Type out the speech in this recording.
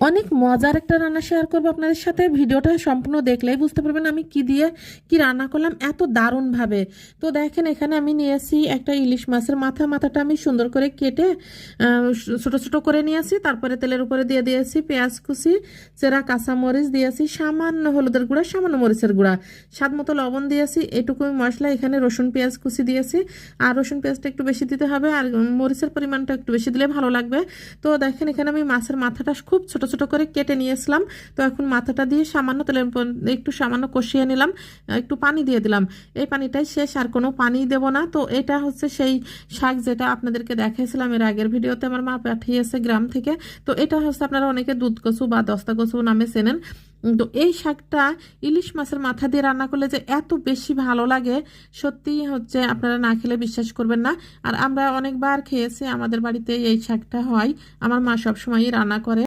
অনেক মজার একটা রান্না শেয়ার করবো আপনাদের সাথে। ভিডিওটা সম্পূর্ণ দেখলেই বুঝতে পারবেন আমি কি দিয়ে কি রান্না করলাম এত দারুণভাবে। তো দেখেন এখানে আমি নিয়েছি একটা ইলিশ মাছের মাথাটা আমি সুন্দর করে কেটে ছোট ছোট করে নিয়েছি। তারপরে তেলের উপরে দিয়ে দিয়েছি পেঁয়াজ কুচি, চেরা কাঁচামরিচ দিয়েছি, সামান্য হলুদের গুঁড়া, সামান্য মরিচের গুঁড়া, স্বাদ মতো লবণ দিয়েছি, এটুকুই মশলা। এখানে রসুন পেঁয়াজ কুচি দিয়েছি, আর রসুন পেঁয়াজটা একটু বেশি দিতে হবে, আর মরিচের পরিমাণটা একটু বেশি দিলে ভালো লাগবে। তো দেখেন এখানে আমি মাছের মাথাটা খুব ছোট ছোট করে কেটে নিয়েছিলাম। তো এখন মাথাটা দিয়ে সামান্য তেলের একটু সামান্য কষিয়ে নিলাম, একটু পানি দিয়ে দিলাম। এই পানিটাই শেষ, আর কোনো পানি দেব না। তো এটা হচ্ছে সেই শাক যেটা আপনাদেরকে দেখাইছিলাম এর আগের ভিডিওতে, আমার মা পাঠিয়েছে গ্রাম থেকে। তো এটা হচ্ছে আপনারা অনেকে দুধ কচু বা দস্তা কচু নামে চেনেন। তো এই শাকটা ইলিশ মাছের মাথা দিয়ে রান্না করলে যে এত বেশি ভালো লাগে, সত্যি হচ্ছে আপনারা না খেলে বিশ্বাস করবেন না। আর আমরা অনেকবার খেয়েছি, আমাদের বাড়িতে এই শাকটা হয়, আমার মা সবসময়ই রান্না করে।